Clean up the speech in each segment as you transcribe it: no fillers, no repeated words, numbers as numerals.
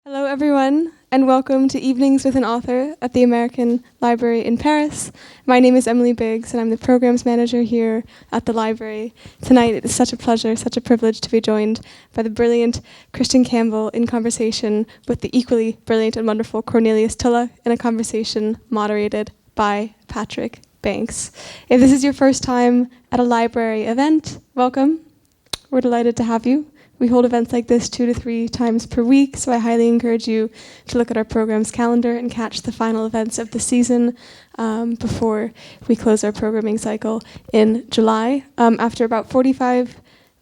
Hello everyone, and welcome to Evenings with an Author at the American Library in Paris. My name is Emily Biggs, and I'm the Programs Manager here at the library. Tonight it is such a pleasure, such a privilege to be joined by the brilliant Christian Campbell in conversation with the equally brilliant and wonderful Cornelius Tulloch in a conversation moderated by Patrick Banks. If this is your first time at a library event, welcome. We're delighted to have you. We hold events like this 2 to 3 times per week, so I highly encourage you to look at our program's calendar and catch the final events of the season before we close our programming cycle in July. After about 40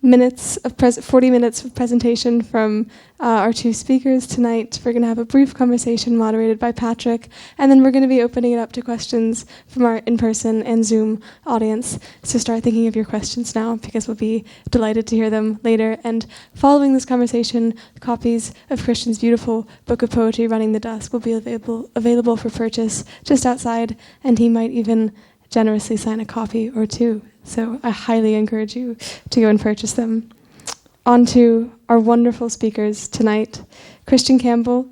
minutes of presentation from our two speakers tonight, we're going to have a brief conversation moderated by Patrick, and then we're going to be opening it up to questions from our in-person and Zoom audience. So start thinking of your questions now, because we'll be delighted to hear them later. And following this conversation, copies of Christian's beautiful book of poetry, Running the Dusk, will be available for purchase just outside, and he might even generously sign a copy or two. So I highly encourage you to go and purchase them. On to our wonderful speakers tonight. Christian Campbell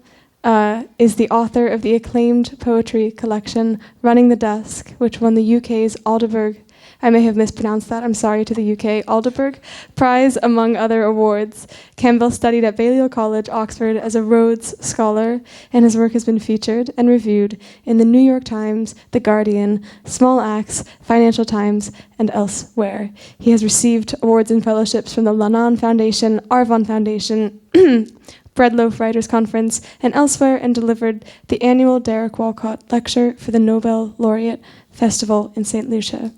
is the author of the acclaimed poetry collection Running the Dusk, which won the UK's Alderburgh, I may have mispronounced that, I'm sorry to the UK, Alderburgh Prize, among other awards. Campbell studied at Balliol College, Oxford, as a Rhodes Scholar, and his work has been featured and reviewed in the New York Times, The Guardian, Small Axe, Financial Times, and elsewhere. He has received awards and fellowships from the Lannan Foundation, Arvon Foundation, Breadloaf Writers' Conference, and elsewhere, and delivered the annual Derek Walcott Lecture for the Nobel Laureate Festival in St. Lucia.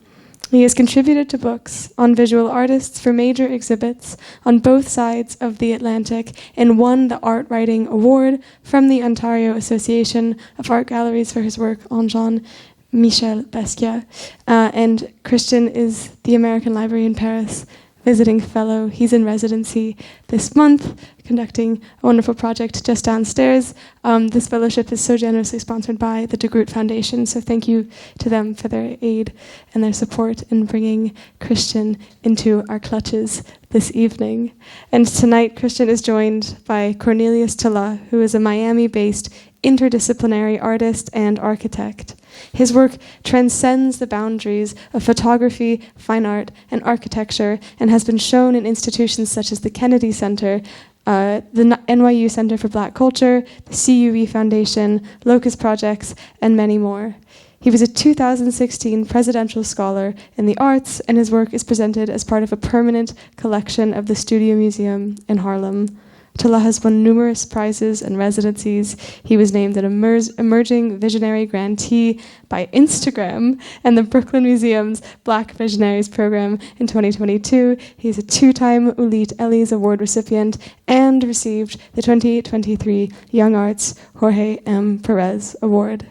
He has contributed to books on visual artists for major exhibits on both sides of the Atlantic and won the Art Writing Award from the Ontario Association of Art Galleries for his work on Jean-Michel Basquiat. And Christian is the American Library in Paris visiting fellow. He's in residency this month, conducting a wonderful project just downstairs. This fellowship is so generously sponsored by the De Groot Foundation, so thank you to them for their aid and their support in bringing Christian into our clutches this evening. And tonight, Christian is joined by Cornelius Tulloch, who is a Miami-based interdisciplinary artist and architect. His work transcends the boundaries of photography, fine art, and architecture, and has been shown in institutions such as the Kennedy Center, the NYU Center for Black Culture, the CUE Foundation, Locust Projects, and many more. He was a 2016 Presidential Scholar in the Arts, and his work is presented as part of a permanent collection of the Studio Museum in Harlem. Tulloch has won numerous prizes and residencies. He was named an Emerging Visionary Grantee by Instagram and the Brooklyn Museum's Black Visionaries Program in 2022. He's a 2-time Ulit Ellis Award recipient and received the 2023 Young Arts Jorge M. Perez Award.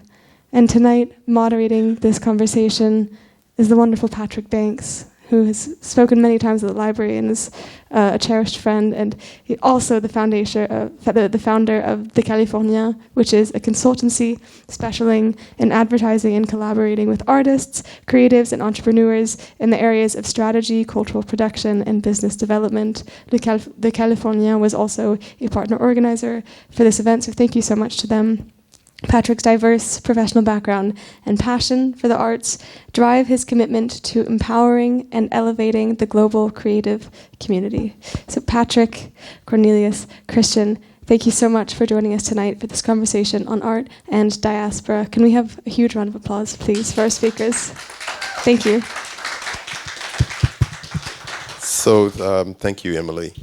And tonight, moderating this conversation is the wonderful Patrick Banks, who has spoken many times at the library and is a cherished friend, and also the founder of the California, which is a consultancy specializing in advertising and collaborating with artists, creatives, and entrepreneurs in the areas of strategy, cultural production, and business development. The California was also a partner organizer for this event, so thank you so much to them. Patrick's diverse professional background and passion for the arts drive his commitment to empowering and elevating the global creative community. So Patrick, Cornelius, Christian, thank you so much for joining us tonight for this conversation on art and diaspora. Can we have a huge round of applause, please, for our speakers? Thank you. So thank you, Emily.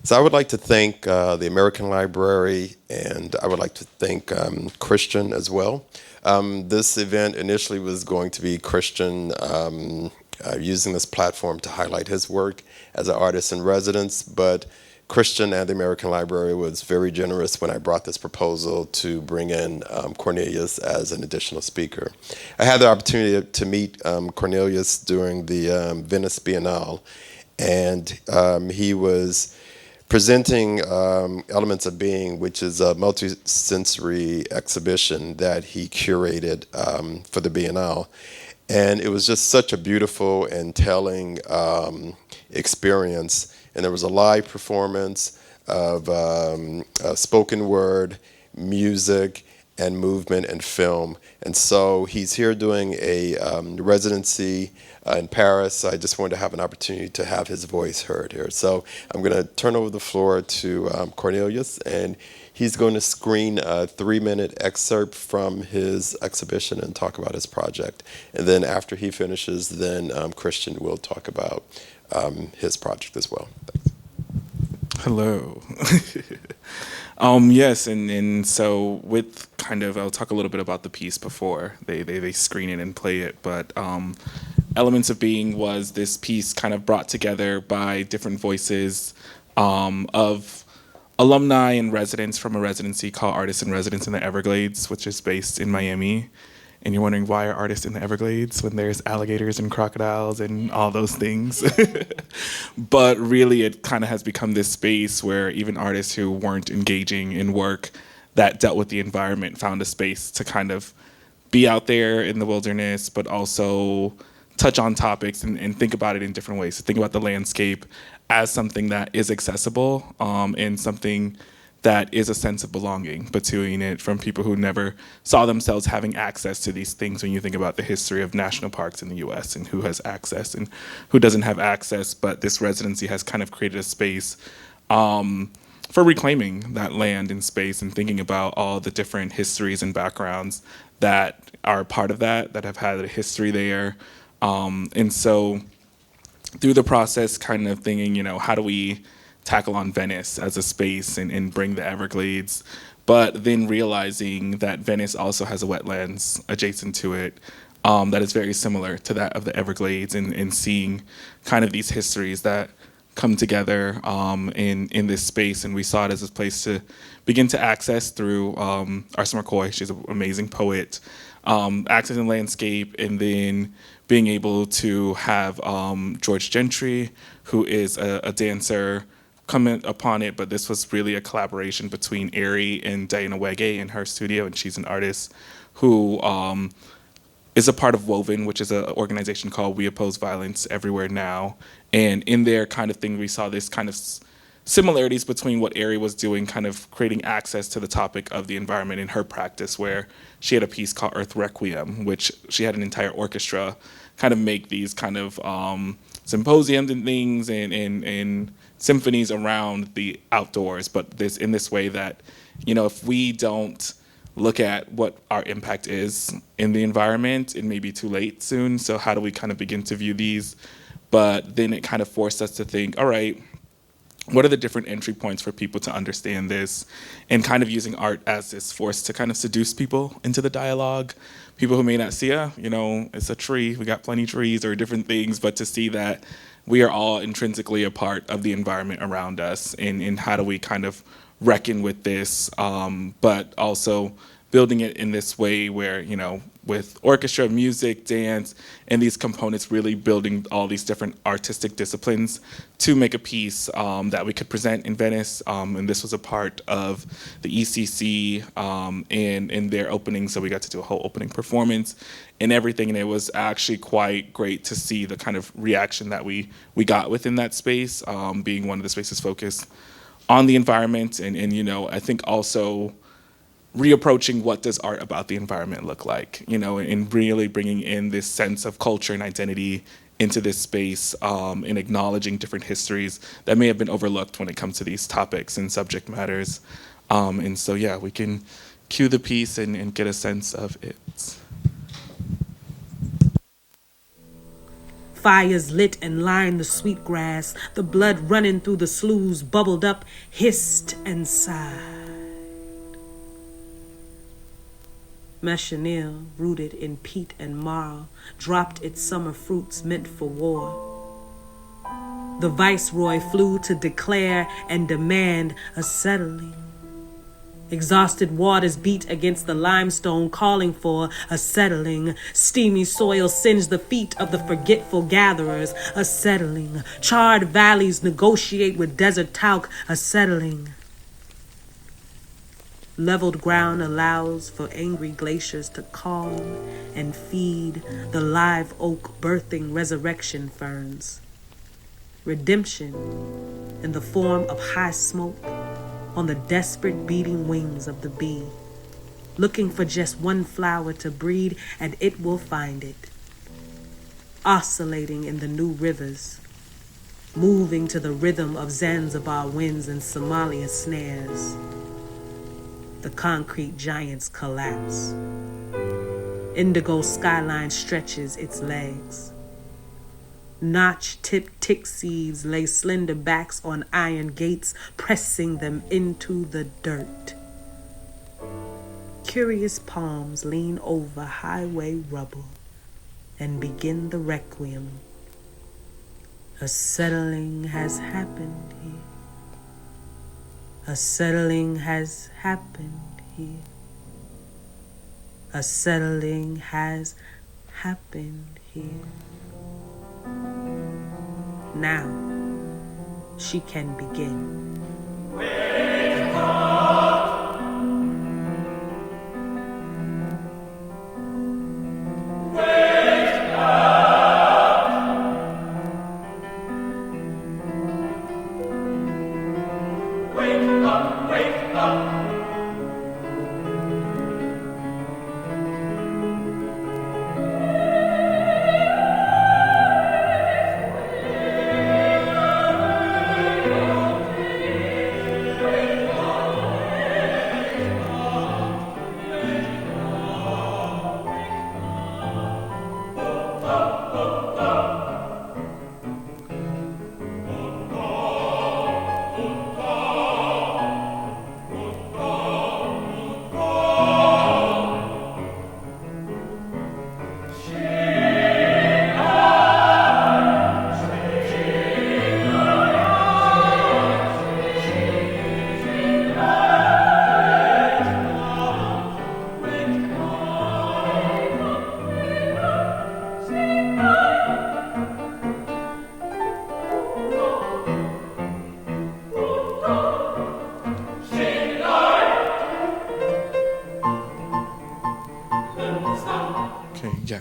So I would like to thank the American Library, and I would like to thank Christian as well. This event initially was going to be Christian using this platform to highlight his work as an artist in residence, but Christian and the American Library was very generous when I brought this proposal to bring in Cornelius as an additional speaker. I had the opportunity to meet Cornelius during the Venice Biennale, and he was presenting Elements of Being, which is a multi-sensory exhibition that he curated for the Biennale. And it was just such a beautiful and telling experience. And there was a live performance. of spoken word, music, and movement and film. And so he's here doing a residency in Paris. I just wanted to have an opportunity to have his voice heard here. So I'm going to turn over the floor to Cornelius, and he's going to screen a 3-minute excerpt from his exhibition and talk about his project. And then after he finishes, then Christian will talk about his project as well. Thanks. Hello. Yes, and so with kind of, I'll talk a little bit about the piece before they screen it and play it, but Elements of Being was this piece kind of brought together by different voices of alumni and residents from a residency called Artists in Residence in the Everglades, which is based in Miami. And you're wondering, why are artists in the Everglades when there's alligators and crocodiles and all those things? But really, it kind of has become this space where even artists who weren't engaging in work that dealt with the environment found a space to kind of be out there in the wilderness, but also touch on topics and think about it in different ways. So think about the landscape as something that is accessible and something that is a sense of belonging between it from people who never saw themselves having access to these things when you think about the history of national parks in the US and who has access and who doesn't have access. But this residency has kind of created a space for reclaiming that land and space and thinking about all the different histories and backgrounds that are part of that have had a history there. And so through the process, kind of thinking, how do we tackle on Venice as a space and bring the Everglades, but then realizing that Venice also has a wetlands adjacent to it that is very similar to that of the Everglades, and seeing kind of these histories that come together in this space. And we saw it as a place to begin to access through Arsa McCoy. She's an amazing poet, accessing landscape, and then being able to have George Gentry, who is a dancer, comment upon it. But this was really a collaboration between Ari and Diana Wege in her studio, and she's an artist who is a part of Woven, which is an organization called We Oppose Violence Everywhere Now. And in their kind of thing, we saw this kind of similarities between what Ari was doing, kind of creating access to the topic of the environment in her practice, where she had a piece called Earth Requiem, which she had an entire orchestra kind of make these kind of symposiums and things and symphonies around the outdoors, but in this way that, if we don't look at what our impact is in the environment, it may be too late soon. So how do we kind of begin to view these? But then it kind of forced us to think, all right, what are the different entry points for people to understand this? And kind of using art as this force to kind of seduce people into the dialogue. People who may not see, it's a tree, we got plenty of trees or different things, but to see that we are all intrinsically a part of the environment around us, and how do we kind of reckon with this, but also building it in this way where, with orchestra, music, dance, and these components, really building all these different artistic disciplines to make a piece that we could present in Venice. And this was a part of the ECC and their opening, so we got to do a whole opening performance and everything. And it was actually quite great to see the kind of reaction that we got within that space, being one of the spaces focused on the environment. And I think also reapproaching what does art about the environment look like, and really bringing in this sense of culture and identity into this space, and acknowledging different histories that may have been overlooked when it comes to these topics and subject matters. And so, yeah, we can cue the piece and get a sense of it. Fires lit and lined the sweet grass. The blood running through the sloughs bubbled up, hissed and sighed. Machineel, rooted in peat and marl, dropped its summer fruits meant for war. The viceroy flew to declare and demand a settling. Exhausted waters beat against the limestone, calling for a settling. Steamy soil singed the feet of the forgetful gatherers, a settling. Charred valleys negotiate with desert talc, a settling. Leveled ground allows for angry glaciers to calm and feed the live oak birthing resurrection ferns. redemption in the form of high smoke on the desperate beating wings of the bee, looking for just one flower to breed, and it will find it, oscillating in the new rivers, moving to the rhythm of Zanzibar winds and Somalia snares. The concrete giants collapse. Indigo skyline stretches its legs. Notch-tipped tick seeds lay slender backs on iron gates, pressing them into the dirt. Curious palms lean over highway rubble and begin the requiem. A settling has happened here. A settling has happened here. A settling has happened here. Now she can begin. Wake up! Wake up! Wake up, wake up!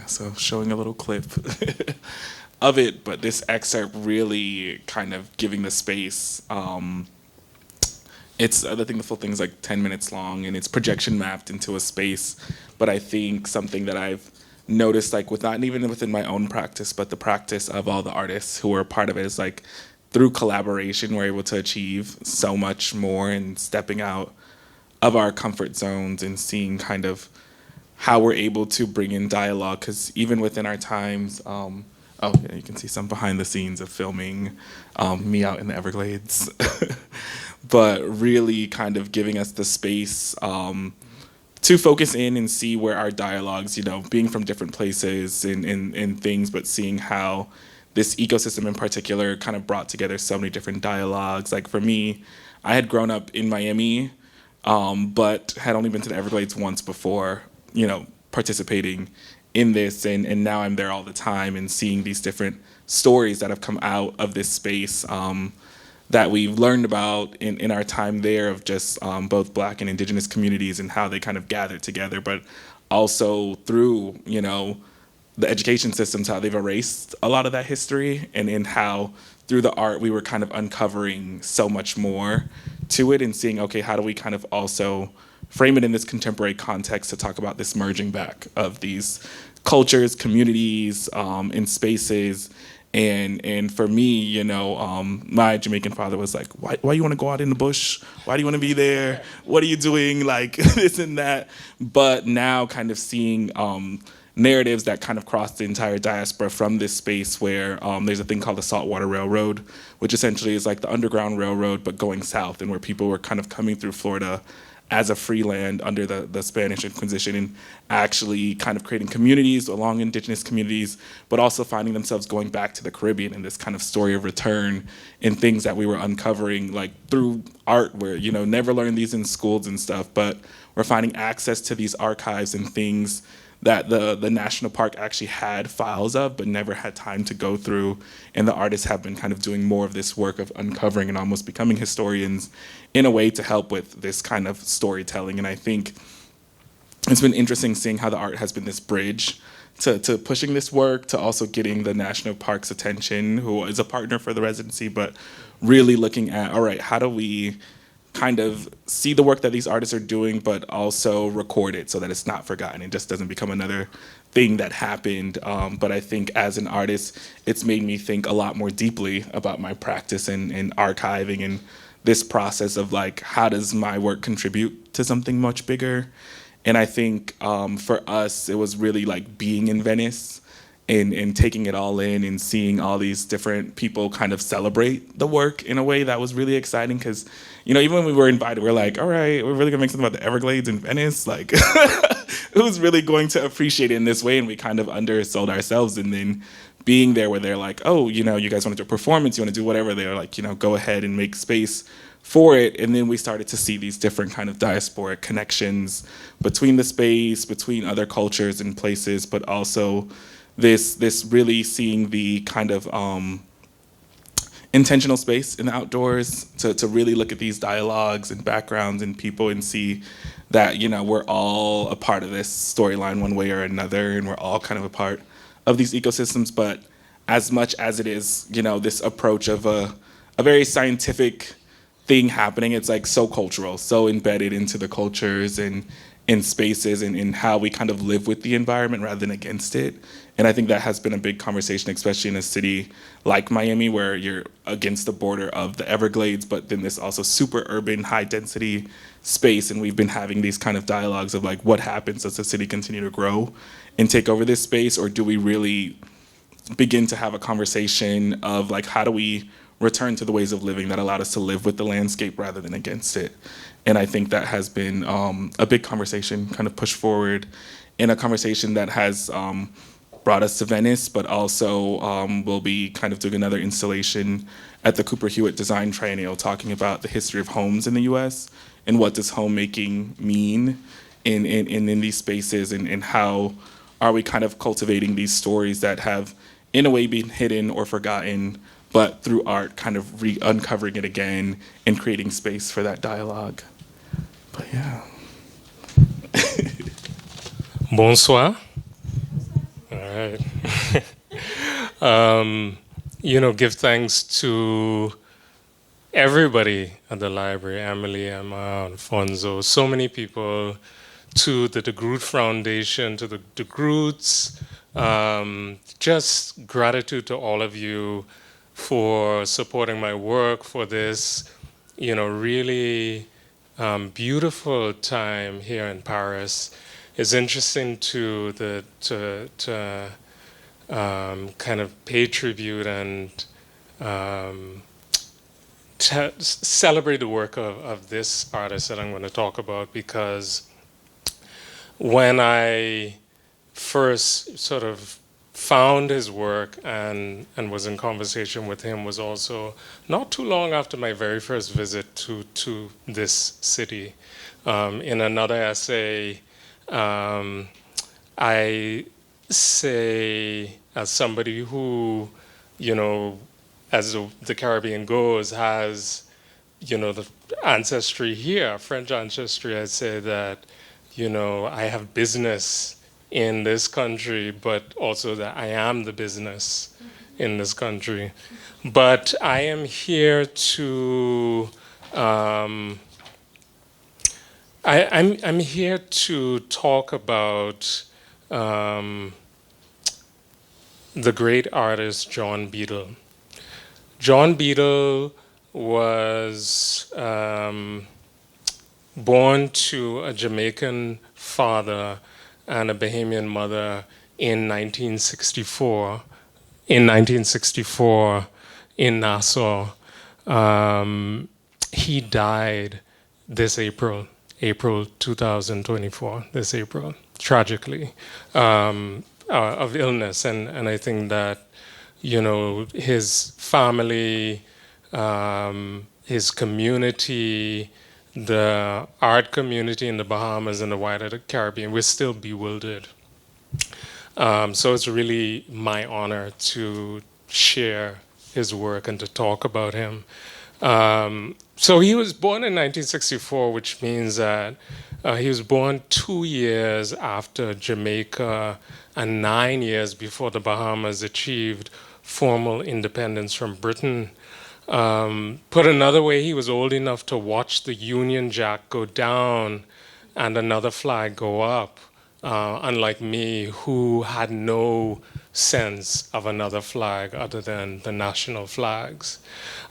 So showing a little clip of it, but this excerpt really kind of giving the space. It's, I think the full thing's like 10 minutes long, and it's projection mapped into a space. But I think something that I've noticed, like not even within my own practice, but the practice of all the artists who were a part of it, is like through collaboration, we're able to achieve so much more, and stepping out of our comfort zones and seeing kind of how we're able to bring in dialogue, because even within our times, oh yeah, you can see some behind the scenes of filming me out in the Everglades, but really kind of giving us the space to focus in and see where our dialogues, being from different places and things, but seeing how this ecosystem in particular kind of brought together so many different dialogues. Like for me, I had grown up in Miami, but had only been to the Everglades once before, participating in this, and now I'm there all the time and seeing these different stories that have come out of this space that we've learned about in our time there, of just both Black and Indigenous communities and how they kind of gathered together, but also through, the education systems, how they've erased a lot of that history, and in how through the art we were kind of uncovering so much more to it, and seeing, okay, how do we kind of also frame it in this contemporary context to talk about this merging back of these cultures, communities, and spaces. And for me, my Jamaican father was like, why you want to go out in the bush? Why do you want to be there? What are you doing? Like this and that. But now kind of seeing narratives that kind of cross the entire diaspora from this space, where there's a thing called the Saltwater Railroad, which essentially is like the Underground Railroad, but going south, and where people were kind of coming through Florida as a free land under the Spanish Inquisition, and actually kind of creating communities along Indigenous communities, but also finding themselves going back to the Caribbean in this kind of story of return, and things that we were uncovering like through art, where, never learned these in schools and stuff, but we're finding access to these archives and things that the national park actually had files of, but never had time to go through. And the artists have been kind of doing more of this work of uncovering and almost becoming historians in a way to help with this kind of storytelling. And I think it's been interesting seeing how the art has been this bridge to pushing this work, to also getting the National Parks attention, who is a partner for the residency, but really looking at, all right, how do we kind of see the work that these artists are doing, but also record it so that it's not forgotten. It just doesn't become another thing that happened. But I think as an artist, it's made me think a lot more deeply about my practice and archiving and this process of like, how does my work contribute to something much bigger? And I think for us, it was really like being in Venice and taking it all in and seeing all these different people kind of celebrate the work in a way that was really exciting. Because, you know, even when we were invited, we're like, all right, we're really gonna make something about the Everglades in Venice. Like, who's really going to appreciate it in this way? And we kind of undersold ourselves. And then being there where they're like, oh, you know, you guys want to do a performance, you want to do whatever. They're like, you know, go ahead and make space for it. And then we started to see these different kind of diasporic connections between the space, between other cultures and places, but also this really seeing the kind of intentional space in the outdoors to really look at these dialogues and backgrounds and people and see that, you know, we're all a part of this storyline one way or another, and we're all kind of a part of these ecosystems. But as much as it is, you know, this approach of a very scientific thing happening, it's like so cultural, so embedded into the cultures and in spaces and in how we kind of live with the environment rather than against it. And I think that has been a big conversation, especially in a city like Miami, where you're against the border of the Everglades, but then this also super urban, high density space. And we've been having these kind of dialogues of like, what happens as the city continue to grow and take over this space? Or do we really begin to have a conversation of like, how do we return to the ways of living that allowed us to live with the landscape rather than against it? And I think that has been a big conversation kind of pushed forward in a conversation that has brought us to Venice, but also we'll be kind of doing another installation at the Cooper Hewitt Design Triennial talking about the history of homes in the US and what does homemaking mean in these spaces, and how are we kind of cultivating these stories that have in a way been hidden or forgotten, but through art kind of uncovering it again and creating space for that dialogue. But yeah. Bonsoir. All right. You know, give thanks to everybody at the library, Emily, Emma, Alfonso, so many people, to the DeGroote Foundation, to the DeGrootes. Just gratitude to all of you for supporting my work, for this, you know, really beautiful time here in Paris. It's interesting to kind of pay tribute and celebrate the work of this artist that I'm going to talk about, because when I first sort of found his work and was in conversation with him was also not too long after my very first visit to this city. In another essay, I say, as somebody who, you know, as the Caribbean goes, has, you know, the ancestry here, French ancestry, I say that, you know, I have business in this country, but also that I am the business in this country. But I am here to, I'm here to talk about the great artist John Beadle. John Beadle was born to a Jamaican father and a Bahamian mother in 1964. In Nassau. He died this April 2024, this April, tragically, of illness. And I think that, you know, his family, his community, the art community in the Bahamas and the wider Caribbean, we're still bewildered. So it's really my honor to share his work and to talk about him. So he was born in 1964, which means that he was born 2 years after Jamaica and 9 years before the Bahamas achieved formal independence from Britain. Put another way, he was old enough to watch the Union Jack go down and another flag go up, unlike me, who had no sense of another flag other than the national flags.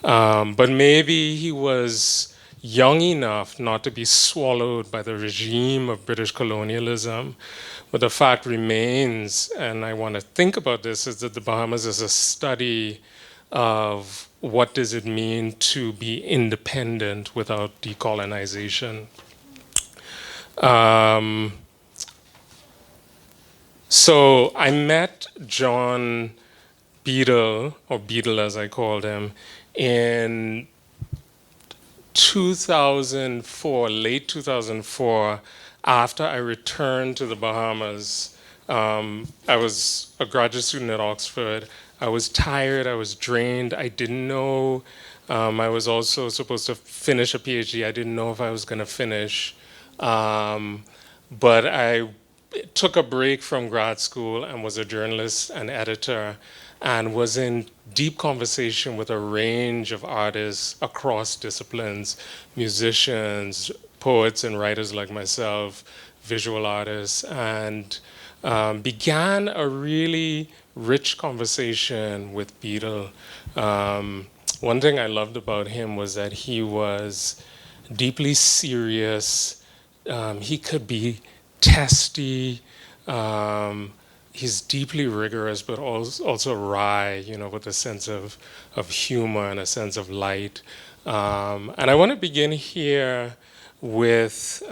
But maybe he was young enough not to be swallowed by the regime of British colonialism. But the fact remains, and I want to think about this, is that the Bahamas is a study of what does it mean to be independent without decolonization. So I met John Beadle, or Beadle as I called him, in 2004, late 2004, after I returned to the Bahamas. I was a graduate student at Oxford. I was tired, I was drained, I didn't know. I was also supposed to finish a PhD. I didn't know if I was going to finish. But I took a break from grad school and was a journalist and editor and was in deep conversation with a range of artists across disciplines, musicians, poets and writers like myself, visual artists, and began a really rich conversation with Beadle. One thing I loved about him was that he was deeply serious. He could be testy. He's deeply rigorous, but also wry, you know, with a sense of humor and a sense of light. And I want to begin here with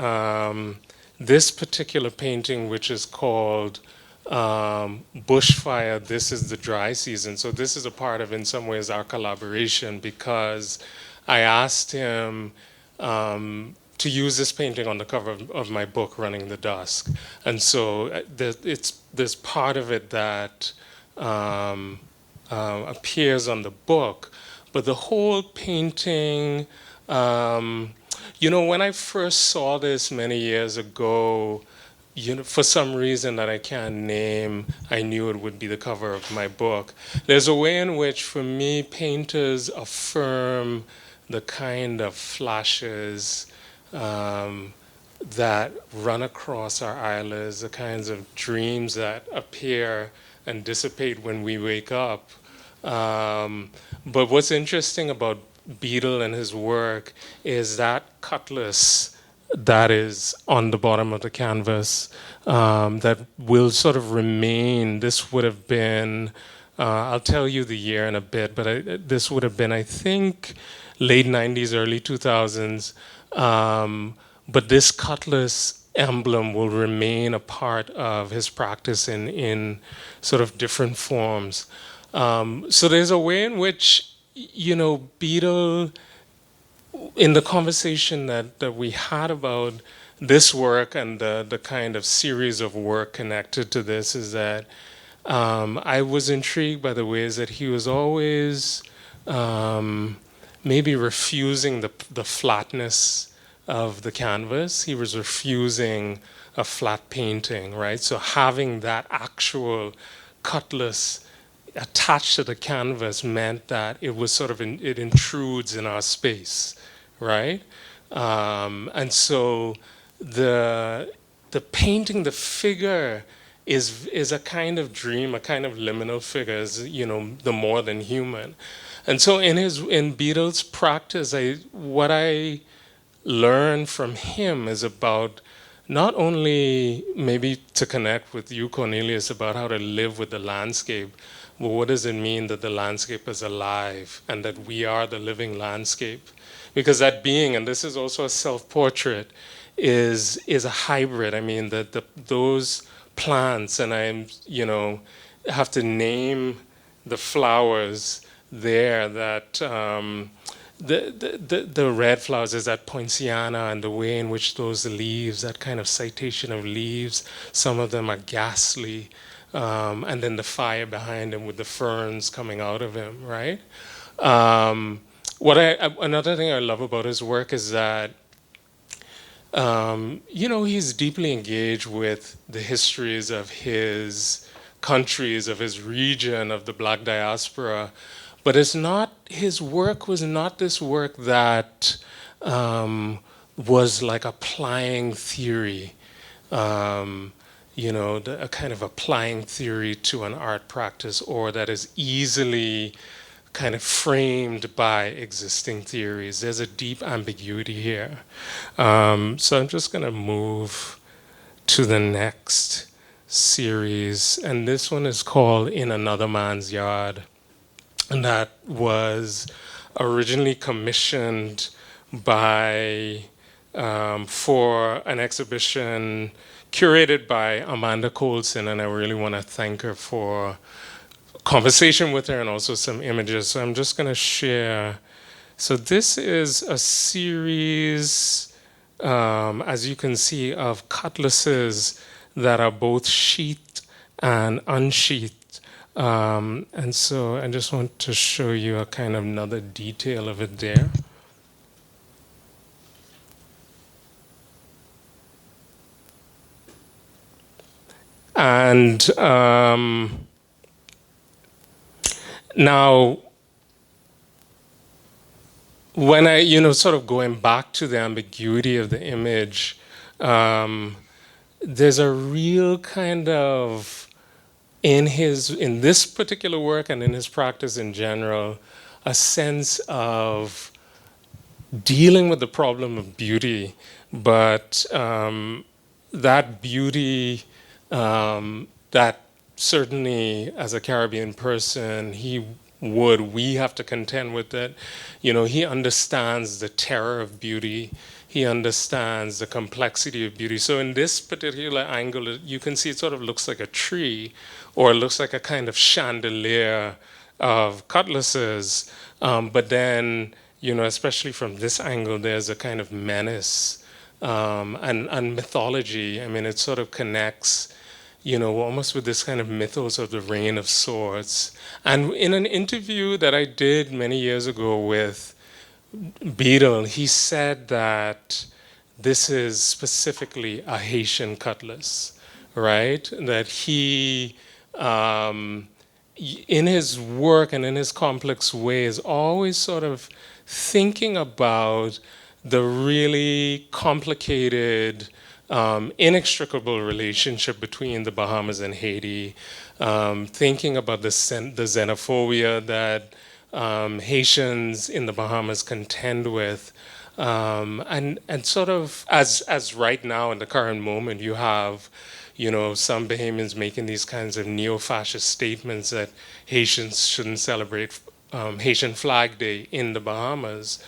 this particular painting, which is called Bushfire, This is the Dry Season. So this is a part of, in some ways, our collaboration, because I asked him to use this painting on the cover of my book, Running the Dusk. And so there's part of it that appears on the book, but the whole painting, you know, when I first saw this many years ago, you know, for some reason that I can't name, I knew it would be the cover of my book. There's a way in which, for me, painters affirm the kind of flashes that run across our eyelids, the kinds of dreams that appear and dissipate when we wake up. But what's interesting about Beadle and his work is that cutlass that is on the bottom of the canvas that will sort of remain. This would have been, I'll tell you the year in a bit, but this would have been, I think, late 90s, early 2000s. But this cutlass emblem will remain a part of his practice in sort of different forms. So there's a way in which, you know, Beadle, in the conversation that we had about this work and the kind of series of work connected to this, is that I was intrigued by the ways that he was always maybe refusing the flatness of the canvas. He was refusing a flat painting, right? So having that actual cutlass attached to the canvas meant that it was sort of, it intrudes in our space, right? And so the painting, the figure is a kind of dream, a kind of liminal figure, is, you know, the more than human. And so in Beadle's practice, what I learned from him is about not only maybe to connect with you, Cornelius, about how to live with the landscape, but what does it mean that the landscape is alive and that we are the living landscape? Because that being, and this is also a self-portrait, is a hybrid. I mean, those plants, and I'm, you know, have to name the flowers there that the red flowers is that poinciana, and the way in which those leaves, that kind of citation of leaves, some of them are ghastly, and then the fire behind him with the ferns coming out of him, right? Another thing I love about his work is that, he's deeply engaged with the histories of his countries, of his region, of the Black diaspora. But his work was not this work that was like applying theory, a kind of applying theory to an art practice, or that is easily kind of framed by existing theories. There's a deep ambiguity here. So I'm just going to move to the next series. And this one is called In Another Man's Yard. And that was originally commissioned by for an exhibition curated by Amanda Colson, and I really want to thank her for conversation with her and also some images. So I'm just going to share. So this is a series, as you can see, of cutlasses that are both sheathed and unsheathed. And so I just want to show you a kind of another detail of it there. And now, when I, sort of going back to the ambiguity of the image, there's a real kind of, in this particular work and in his practice in general, a sense of dealing with the problem of beauty, but that beauty that certainly as a Caribbean person, we have to contend with it. He understands the terror of beauty. He understands the complexity of beauty. So in this particular angle, you can see it sort of looks like a tree, or it looks like a kind of chandelier of cutlasses. But then, especially from this angle, there's a kind of menace and mythology. I mean, it sort of connects, almost with this kind of mythos of the Reign of Swords. And in an interview that I did many years ago with Beadle, he said that this is specifically a Haitian cutlass, right? That he, in his work and in his complex ways, always sort of thinking about the really complicated, inextricable relationship between the Bahamas and Haiti, thinking about the xenophobia that Haitians in the Bahamas contend with, and sort of as right now in the current moment you have, some Bahamians making these kinds of neo-fascist statements that Haitians shouldn't celebrate Haitian Flag Day in the Bahamas.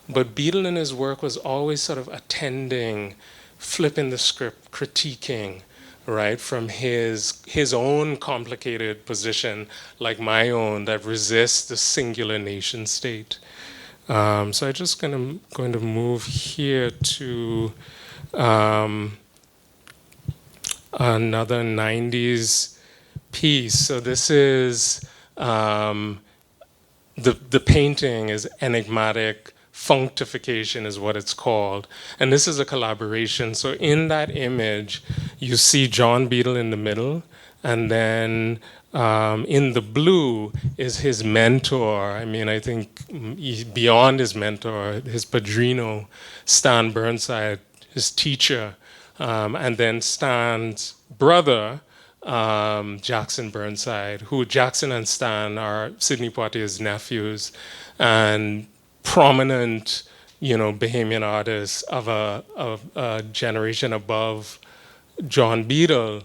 But Beadle in his work was always sort of attending, flipping the script, critiquing, right, from his own complicated position, like my own, that resists the singular nation state. So I'm just going to move here to another 90s piece. So this is, the painting is enigmatic. Functification is what it's called. And this is a collaboration. So in that image, you see John Beadle in the middle, and then in the blue is his mentor. I mean, I think beyond his mentor, his padrino, Stan Burnside, his teacher, and then Stan's brother, Jackson Burnside, who Jackson and Stan are Sidney Poitier's nephews, and prominent, Bahamian artists of a generation above John Beadle.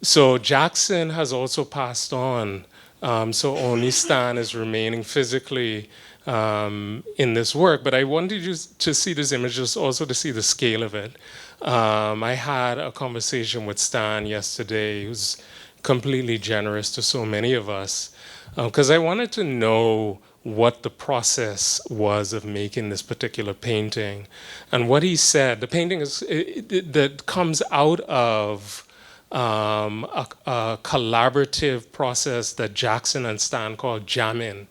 So Jackson has also passed on. So only Stan is remaining physically in this work. But I wanted you to see this image, just also to see the scale of it. I had a conversation with Stan yesterday, who's completely generous to so many of us, because I wanted to know what the process was of making this particular painting. And what he said, the painting that comes out of a collaborative process that Jackson and Stan called jamming.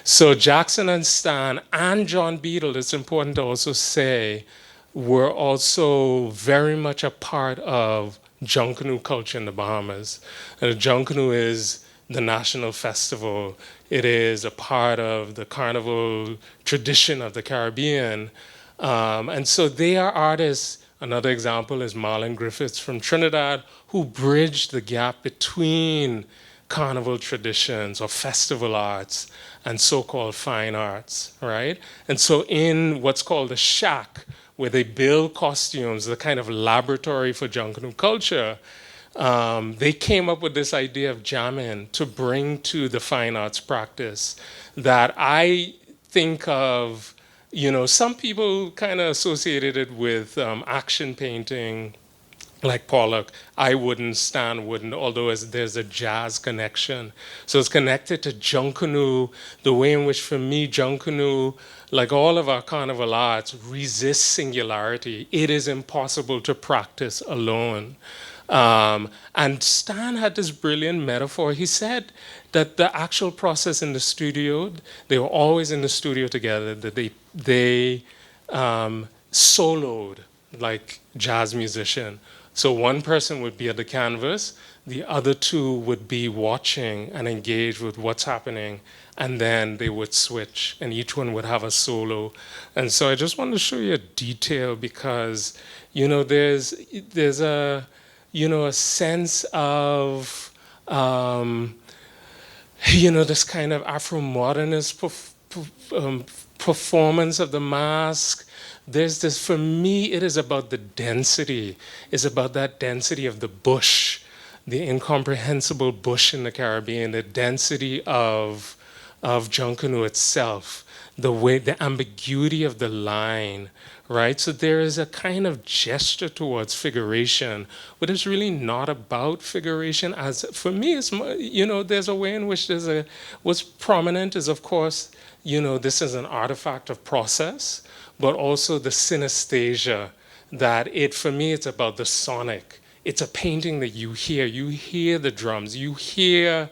So Jackson and Stan and John Beadle, it's important to also say, were also very much a part of Junkanoo culture in the Bahamas. Junkanoo is the national festival. It is a part of the carnival tradition of the Caribbean. And so they are artists. Another example is Marlon Griffiths from Trinidad, who bridged the gap between carnival traditions or festival arts and so-called fine arts, right? And so in what's called the shack, where they build costumes, the kind of laboratory for Junkanoo culture, they came up with this idea of jamming to bring to the fine arts practice that I think of, some people kind of associated it with action painting, like Pollock. I wouldn't, Stan wouldn't, although there's a jazz connection. So it's connected to Junkanoo, the way in which, for me, Junkanoo, like all of our carnival arts, resists singularity. It is impossible to practice alone. And Stan had this brilliant metaphor. He said that the actual process in the studio, they were always in the studio together, that they soloed like jazz musician. So one person would be at the canvas, the other two would be watching and engaged with what's happening, and then they would switch, and each one would have a solo. And so I just wanted to show you a detail because, there's a, a sense of, this kind of Afro-modernist performance of the mask. There's this, for me, it is about the density. It's about that density of the bush, the incomprehensible bush in the Caribbean, the density of Junkanoo itself, the ambiguity of the line, right? So there is a kind of gesture towards figuration, but it's really not about figuration. As for me, it's, there's a way in which what's prominent is, of course, this is an artifact of process, but also the synesthesia that for me, it's about the sonic. It's a painting that you hear the drums, you hear,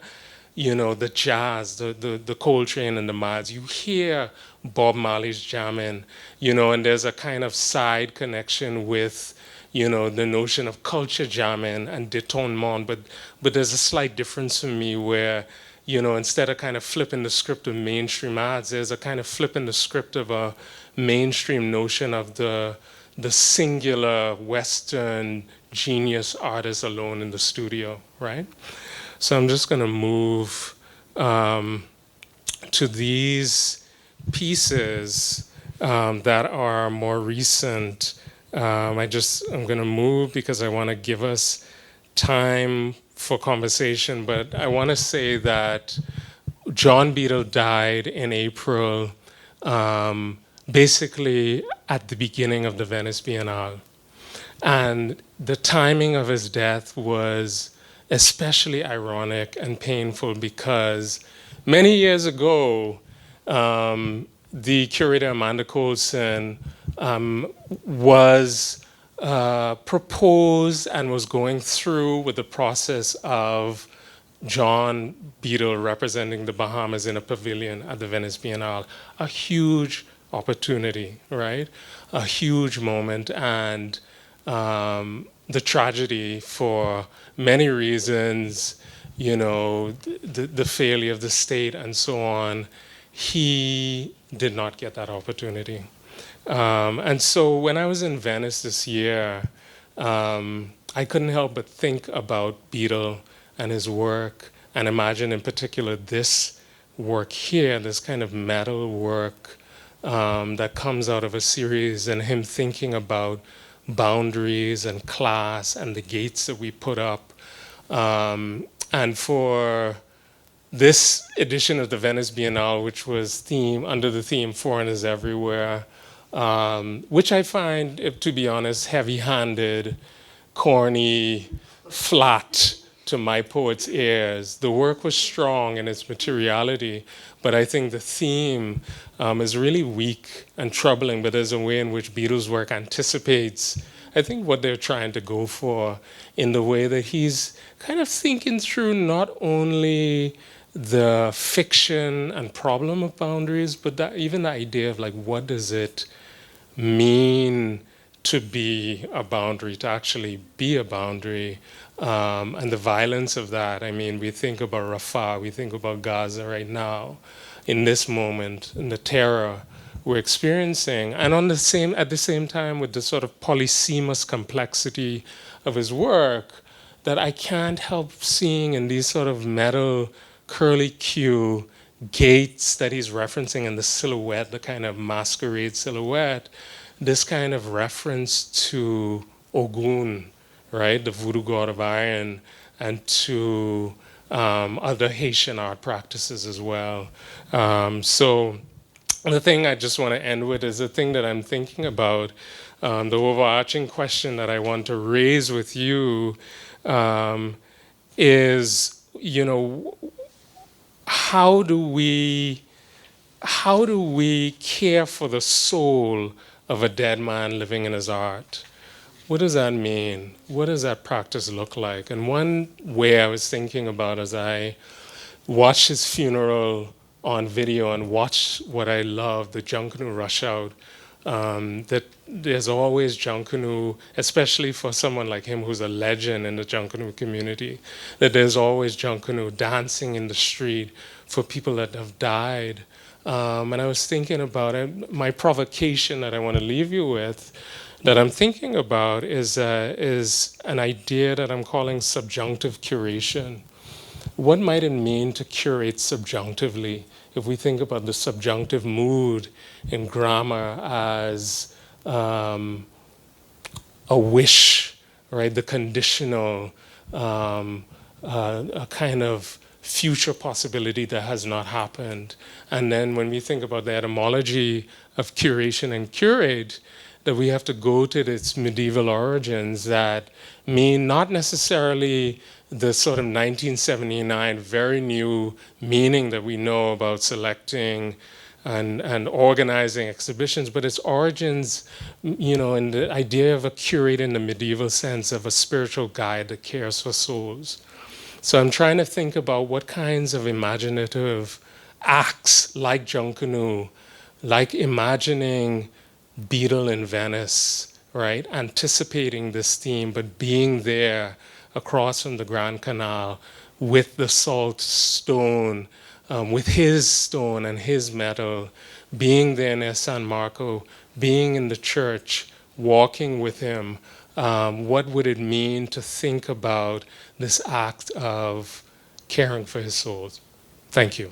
the jazz, the Coltrane and the Mads, you hear Bob Marley's jamming, and there's a kind of side connection with, the notion of culture jamming and détonnement, but there's a slight difference for me where, instead of kind of flipping the script of mainstream ads, there's a kind of flipping the script of a mainstream notion of the singular Western genius artist alone in the studio, right? So I'm just going to move to these pieces that are more recent. I'm going to move because I want to give us time for conversation, but I want to say that John Beadle died in April, basically at the beginning of the Venice Biennale. And the timing of his death was especially ironic and painful because many years ago, the curator Amanda Colson was proposed and was going through with the process of John Beadle representing the Bahamas in a pavilion at the Venice Biennale. A huge opportunity, right? A huge moment, and the tragedy for many reasons, the failure of the state and so on, he did not get that opportunity. And so when I was in Venice this year, I couldn't help but think about Beadle and his work, and imagine in particular this work here, this kind of metal work that comes out of a series, and him thinking about boundaries and class and the gates that we put up. And for this edition of the Venice Biennale, which was under the theme Foreigners Everywhere, which I find, to be honest, heavy-handed, corny, flat to my poet's ears. The work was strong in its materiality, but I think the theme is really weak and troubling, but there's a way in which Beadle's work anticipates, I think, what they're trying to go for in the way that he's kind of thinking through not only the fiction and problem of boundaries, but even the idea of like, what does it mean to be a boundary, to actually be a boundary, and the violence of that. I mean, we think about Rafah, we think about Gaza right now, in this moment, and the terror we're experiencing, and at the same time with the sort of polysemous complexity of his work, that I can't help seeing in these sort of metal curly Q gates that he's referencing in the silhouette, the kind of masquerade silhouette, this kind of reference to Ogun, right, the voodoo god of iron, and to other Haitian art practices as well. So the thing I just want to end with is the thing that I'm thinking about, the overarching question that I want to raise with you is, how do we care for the soul of a dead man living in his art? What does that mean? What does that practice look like? And one way I was thinking about as I watched his funeral on video and watched what I love, the Junkanoo Rush Out, that there's always Junkanoo, especially for someone like him who's a legend in the Junkanoo community, that there's always Junkanoo dancing in the street for people that have died. And I was thinking about it, my provocation that I want to leave you with, that I'm thinking about is an idea that I'm calling subjunctive curation. What might it mean to curate subjunctively? If we think about the subjunctive mood in grammar as a wish, right? The conditional, a kind of future possibility that has not happened. And then when we think about the etymology of curation and curate, that we have to go to its medieval origins that mean not necessarily the sort of 1979 very new meaning that we know about selecting and organizing exhibitions, but its origins, in the idea of a curate in the medieval sense of a spiritual guide that cares for souls. So I'm trying to think about what kinds of imaginative acts like Junkanoo, like imagining Beetle in Venice, right? Anticipating this theme, but being there across from the Grand Canal with the salt stone, with his stone and his metal, being there near San Marco, being in the church, walking with him. What would it mean to think about this act of caring for his souls? Thank you.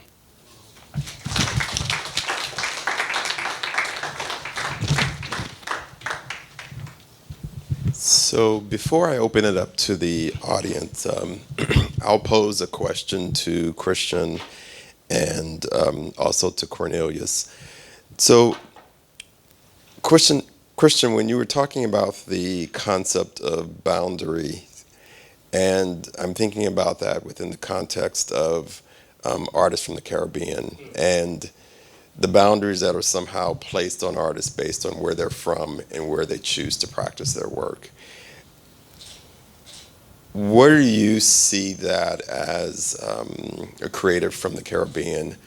So before I open it up to the audience, I'll pose a question to Christian and also to Cornelius. So Christian, when you were talking about the concept of boundary, and I'm thinking about that within the context of artists from the Caribbean and the boundaries that are somehow placed on artists based on where they're from and where they choose to practice their work. Where do you see that as a creative from the Caribbean,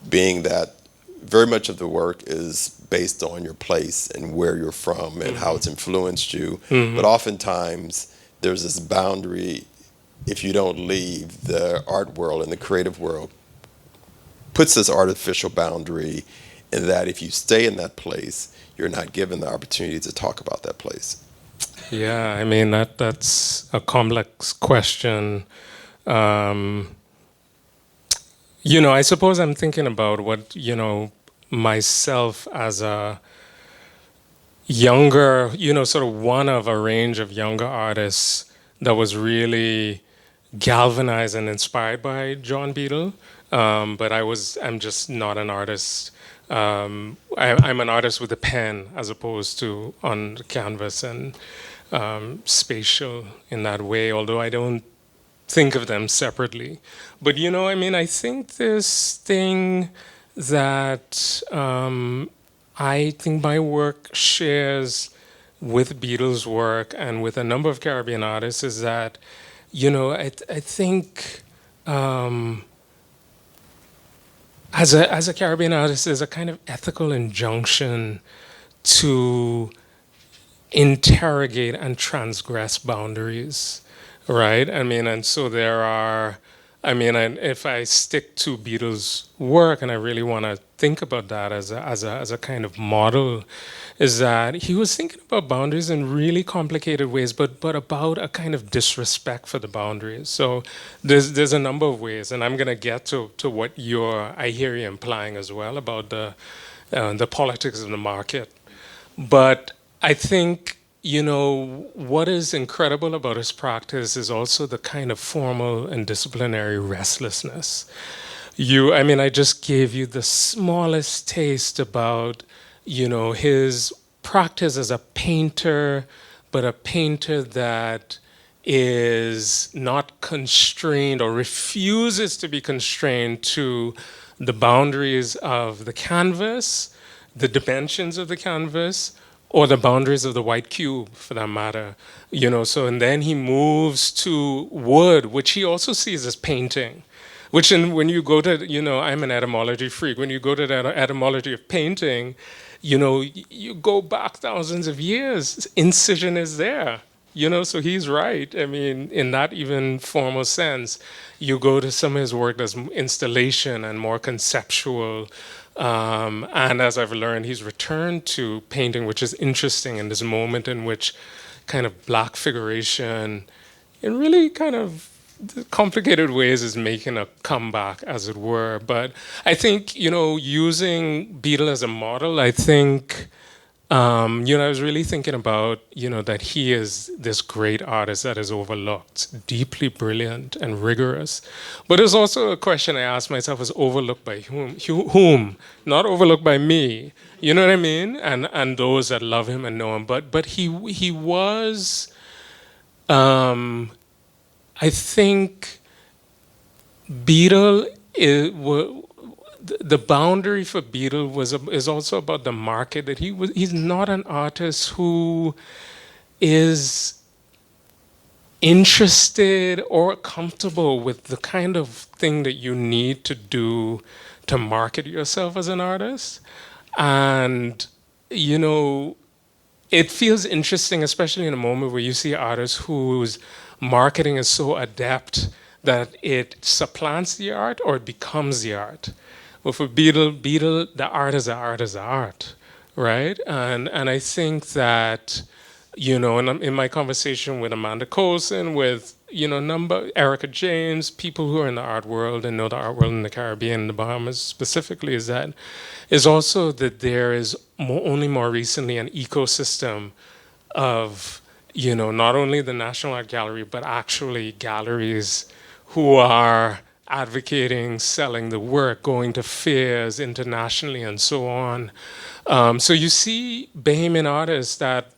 being that very much of the work is based on your place and where you're from and how it's influenced you, but oftentimes there's this boundary, if you don't leave the art world and the creative world, puts this artificial boundary in that if you stay in that place, you're not given the opportunity to talk about that place. Yeah, I mean, that's a complex question. I suppose I'm thinking about what, myself as a younger, sort of one of a range of younger artists that was really galvanized and inspired by John Beadle. But I'm just not an artist. I'm an artist with a pen as opposed to on the canvas and spatial in that way, although I don't think of them separately. But I think this thing that I think my work shares with Beatles' work and with a number of Caribbean artists is that, I think as a Caribbean artist, there's a kind of ethical injunction to interrogate and transgress boundaries, right? I mean, and so there are, I mean, if I stick to Beatles' work, and I really want to think about that as a kind of model, is that he was thinking about boundaries in really complicated ways, but about a kind of disrespect for the boundaries. So there's a number of ways, and I'm going to get to what I hear you implying as well about the politics of the market. But I think, what is incredible about his practice is also the kind of formal and disciplinary restlessness. I just gave you the smallest taste about, his practice as a painter, but a painter that is not constrained or refuses to be constrained to the boundaries of the canvas, the dimensions of the canvas, or the boundaries of the white cube, for that matter. And then he moves to wood, which he also sees as painting. When you go to, I'm an etymology freak. When you go to the etymology of painting, you go back thousands of years. Incision is there. So he's right. I mean, in that even formal sense, you go to some of his work that's installation and more conceptual. And as I've learned, he's returned to painting, which is interesting in this moment in which kind of black figuration, in really kind of complicated ways, is making a comeback, as it were. But I think, using Beatle as a model, I think, I was really thinking about, that he is this great artist that is overlooked, deeply brilliant and rigorous. But there's also a question I ask myself, is overlooked by whom? Not overlooked by me. You know what I mean? And those that love him and know him. But he was, I think, Beatle the boundary for Beatle is also about the market, that he's not an artist who is interested or comfortable with the kind of thing that you need to do to market yourself as an artist. And, it feels interesting, especially in a moment where you see artists whose marketing is so adept that it supplants the art or it becomes the art. Well, for Beatle, the art is the art is the art, right? And I think that, and in my conversation with Amanda Colson, with, Erica James, people who are in the art world and know the art world in the Caribbean, the Bahamas specifically, is also that there is only more recently an ecosystem of, not only the National Art Gallery, but actually galleries who are advocating, selling the work, going to fairs internationally, and so on. So you see Bahamian artists that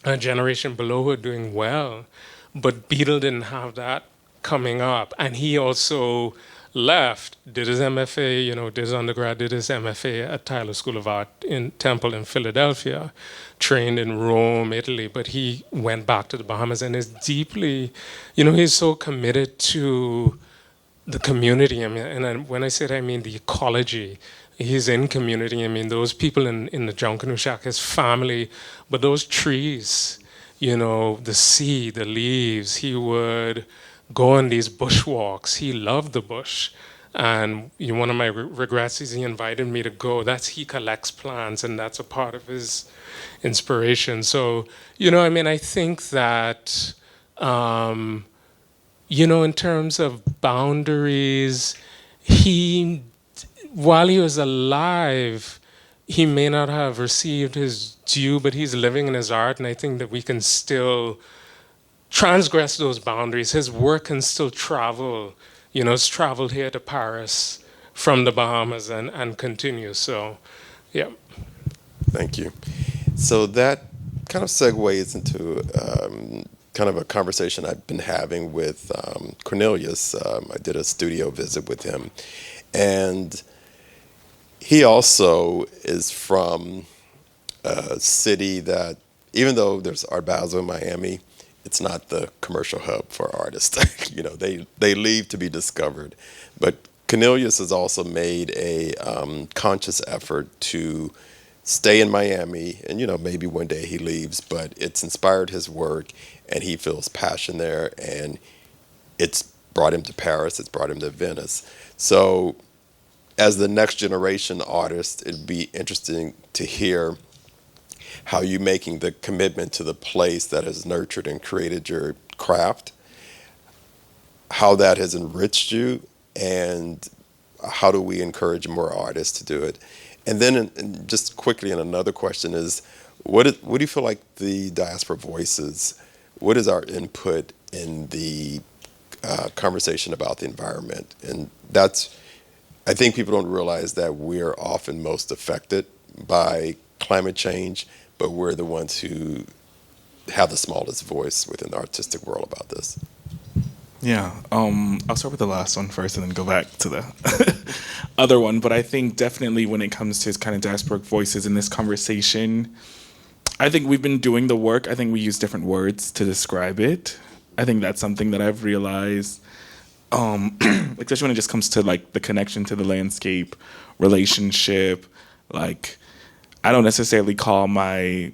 a generation below are doing well, but Beatle didn't have that coming up. And he also left, did his MFA, did his undergrad, did his MFA at Tyler School of Art in Temple in Philadelphia, trained in Rome, Italy, but he went back to the Bahamas and is deeply, he's so committed to the community. I mean, and when I say that, I mean the ecology. He's in community. I mean, those people in the John Canoe Shack, his family, but those trees, the sea, the leaves, he would go on these bushwalks. He loved the bush. And one of my regrets is he invited me to go. He collects plants, and that's a part of his inspiration. So, I think that, in terms of boundaries, while he was alive, he may not have received his due, but he's living in his art, and I think that we can still transgress those boundaries. His work can still travel. It's traveled here to Paris from the Bahamas and continue. So, yeah. Thank you. So that kind of segues into kind of a conversation I've been having with Cornelius. I did a studio visit with him, and he also is from a city that, even though there's Art Basel in Miami, it's not the commercial hub for artists. They leave to be discovered. But Cornelius has also made a conscious effort to stay in Miami, and maybe one day he leaves, but it's inspired his work, and he feels passion there, and it's brought him to Paris, it's brought him to Venice. So as the next generation artist, it'd be interesting to hear how you making the commitment to the place that has nurtured and created your craft, how that has enriched you, and how do we encourage more artists to do it? And then just quickly, and another question is, what do you feel like the diaspora voices, what is our input in the conversation about the environment? And I think people don't realize that we're often most affected by climate change, but we're the ones who have the smallest voice within the artistic world about this. Yeah, I'll start with the last one first and then go back to the other one. But I think definitely when it comes to kind of diasporic voices in this conversation, I think we've been doing the work. I think we use different words to describe it. I think that's something that I've realized, especially when it just comes to like the connection to the landscape, relationship. Like, I don't necessarily call my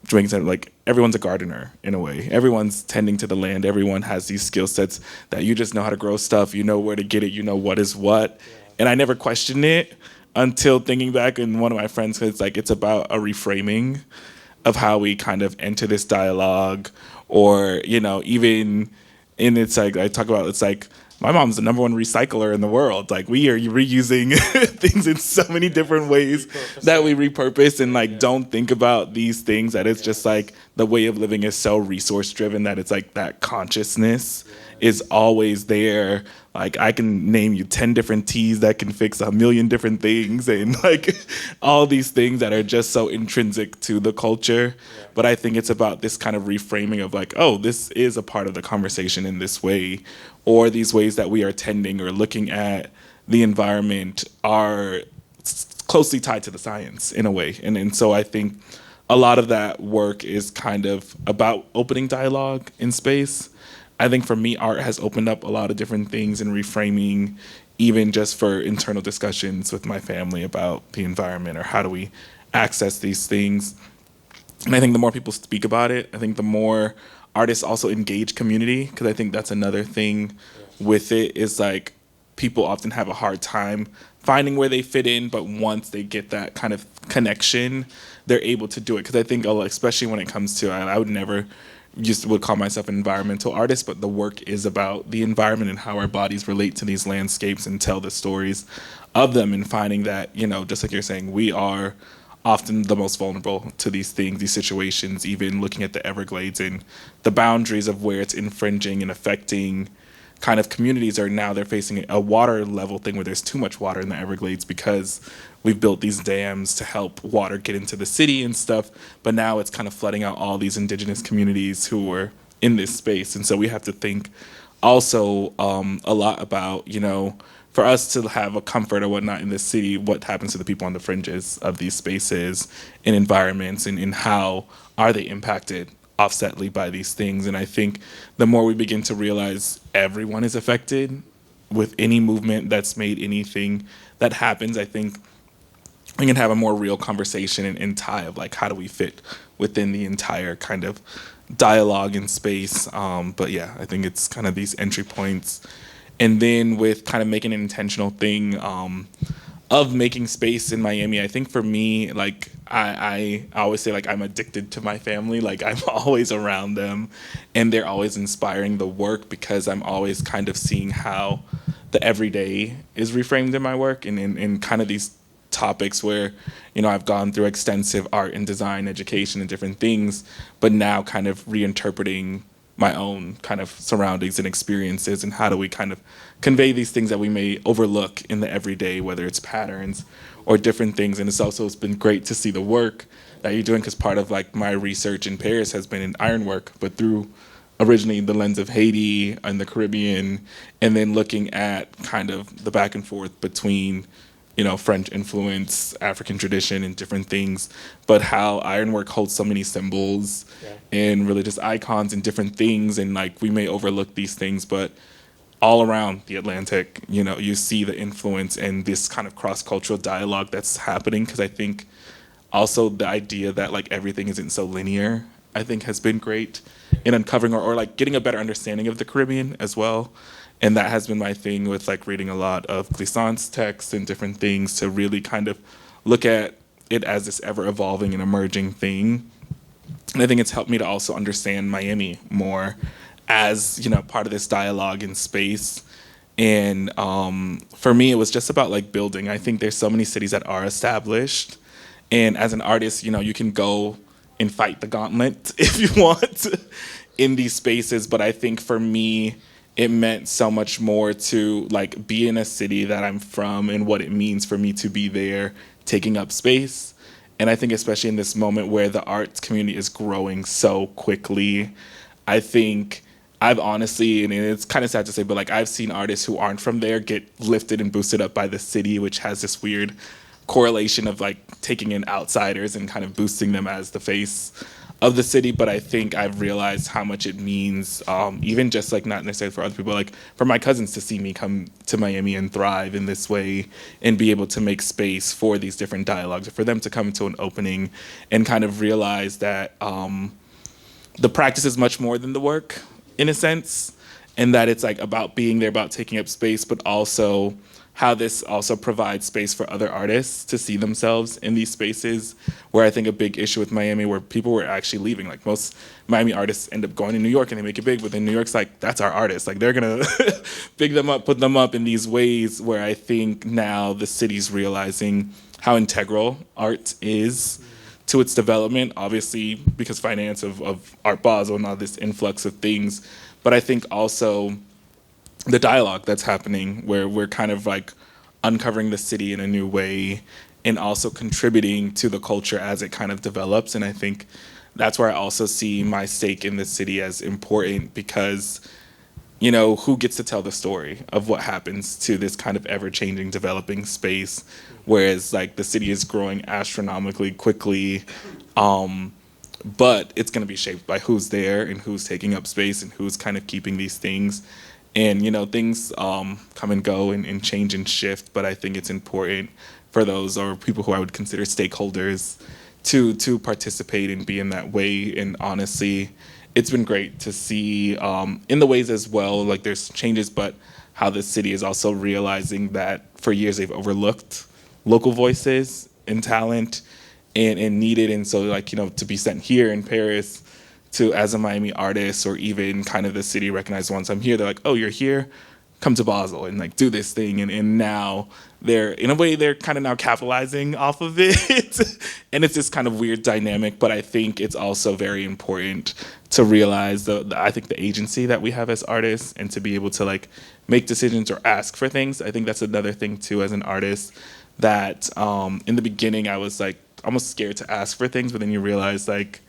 Jamaicans like everyone's a gardener in a way. Everyone's tending to the land. Everyone has these skill sets that you just know how to grow stuff. You know where to get it. You know what is what. And I never questioned it until thinking back, and one of my friends said it's about a reframing of how we kind of enter this dialogue, or even in it's like I talk about, it's like my mom's the number one recycler in the world. Like, we are reusing things in so many different ways that we repurpose, and like don't think about these things, that it's just like the way of living is so resource driven that it's like that consciousness is always there. Like, I can name you 10 different teas that can fix a million different things, and like all these things that are just so intrinsic to the culture. But I think it's about this kind of reframing of like, oh, this is a part of the conversation in this way, or these ways that we are tending or looking at the environment are closely tied to the science in a way. And so I think a lot of that work is kind of about opening dialogue in space. I think for me, art has opened up a lot of different things and reframing, even just for internal discussions with my family about the environment, or how do we access these things. And I think the more people speak about it, I think the more artists also engage community, because I think that's another thing with it, is like people often have a hard time finding where they fit in, but once they get that kind of connection, they're able to do it. Because I think, especially when it comes to, I would never would call myself an environmental artist, but the work is about the environment and how our bodies relate to these landscapes and tell the stories of them, and finding that, just like you're saying, we are often the most vulnerable to these things, these situations, even looking at the Everglades and the boundaries of where it's infringing and affecting kind of communities. Are now they're facing a water level thing where there's too much water in the Everglades because we've built these dams to help water get into the city and stuff, but now it's kind of flooding out all these indigenous communities who were in this space. And so we have to think also a lot about, for us to have a comfort or whatnot in this city, what happens to the people on the fringes of these spaces and environments, and how are they impacted offsetly by these things. And I think the more we begin to realize everyone is affected with any movement that's made anything that happens, I think we can have a more real conversation and tie of like, how do we fit within the entire kind of dialogue in space. But yeah, I think it's kind of these entry points. And then with kind of making an intentional thing of making space in Miami, I think for me, like I always say, like, I'm addicted to my family. Like, I'm always around them, and they're always inspiring the work, because I'm always kind of seeing how the everyday is reframed in my work, and in kind of these topics where, I've gone through extensive art and design education and different things, but now kind of reinterpreting my own kind of surroundings and experiences, and how do we kind of convey these things that we may overlook in the everyday, whether it's patterns or different things. And it's been great to see the work that you're doing, because part of like my research in Paris has been in ironwork, but through originally the lens of Haiti and the Caribbean, and then looking at kind of the back and forth between French influence, African tradition, and different things, but how ironwork holds so many symbols and religious icons and different things, and like we may overlook these things, but all around the Atlantic, you see the influence and this kind of cross-cultural dialogue that's happening, because I think also the idea that like everything isn't so linear, I think has been great in uncovering or like getting a better understanding of the Caribbean as well. And that has been my thing with like reading a lot of Glissant's texts and different things, to really kind of look at it as this ever evolving and emerging thing. And I think it's helped me to also understand Miami more as, part of this dialogue in space. And for me, it was just about like building. I think there's so many cities that are established. And as an artist, you can go and fight the gauntlet if you want in these spaces. But I think for me, it meant so much more to like be in a city that I'm from and what it means for me to be there, taking up space. And I think especially in this moment where the arts community is growing so quickly, I think I've honestly, and it's kind of sad to say, but like I've seen artists who aren't from there get lifted and boosted up by the city, which has this weird correlation of like taking in outsiders and kind of boosting them as the face of the city. But I think I've realized how much it means, even just like not necessarily for other people, like for my cousins to see me come to Miami and thrive in this way and be able to make space for these different dialogues, for them to come to an opening and kind of realize that the practice is much more than the work in a sense, and that it's like about being there, about taking up space, but also how this also provides space for other artists to see themselves in these spaces, where I think a big issue with Miami, where people were actually leaving, like most Miami artists end up going to New York and they make it big, but then New York's like, that's our artist. Like they're gonna big them up, put them up in these ways, where I think now the city's realizing how integral art is to its development, obviously because finance of Art Basel and all this influx of things, but I think also the dialogue that's happening, where we're kind of like uncovering the city in a new way and also contributing to the culture as it kind of develops. And I think that's where I also see my stake in the city as important, because who gets to tell the story of what happens to this kind of ever-changing, developing space, whereas like the city is growing astronomically quickly, but it's going to be shaped by who's there and who's taking up space and who's kind of keeping these things. And, things come and go and change and shift, but I think it's important for those, or people who I would consider stakeholders, to participate and be in that way. And honestly, it's been great to see in the ways as well, like there's changes, but how the city is also realizing that for years they've overlooked local voices and talent and needed. And so like, to be sent here in Paris to as a Miami artist, or even kind of the city recognized once I'm here, they're like, oh, you're here, come to Basel and like do this thing. And now they're, in a way, they're kind of now capitalizing off of it. And it's this kind of weird dynamic, but I think it's also very important to realize I think the agency that we have as artists, and to be able to like make decisions or ask for things. I think that's another thing too as an artist, that in the beginning I was like almost scared to ask for things, but then you realize like,